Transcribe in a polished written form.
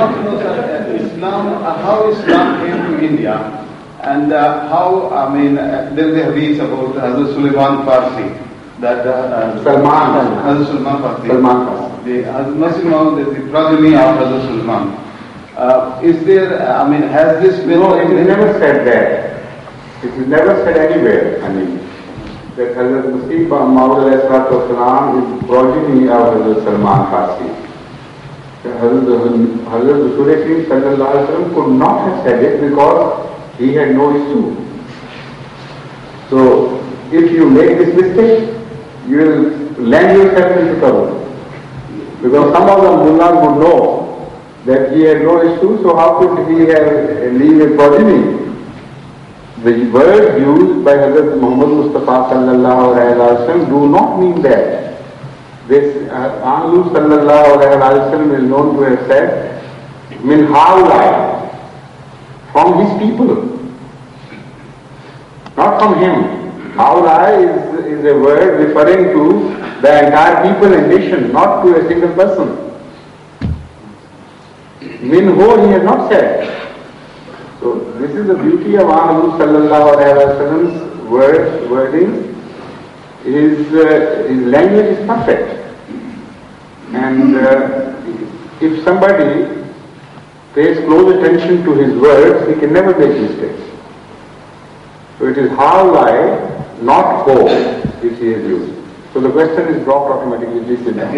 want to know, sir, Islam, how Islam came to India, and how, there is a hadith about Hazrat Salman Farsi, that Salman. Hazrat Salman Farsi. Salman Farsi. The Muslim, the progeny of Hazrat Salman. Is there, has this been... No, it is never said that. It is never said anywhere, that Hazrat Masih Maud is the progeny of Hazrat Salman Farsi. Hazrat Rasul sallallahu alaihi wasallam could not have said it because he had no issue. So, if you make this mistake, you will land yourself into trouble. Because some of the mullahs would know that he had no issue, so how could he have leave a progeny? The words used by Hazrat Muhammad Mustafa sallallahu alaihi wasallam do not mean that. This Anlu sallallahu alaihi wasallam is known to have said, min haulai, from his people, not from him. Haulai is a word referring to the entire people and nation, not to a single person. Min ho he has not said. So this is the beauty of Anlu sallallahu alaihi wasallam's wording. His language is perfect, and if somebody pays close attention to his words, he can never make mistakes. So it is haulai, not ho, which he has used. So the question is dropped automatically. Please sit down.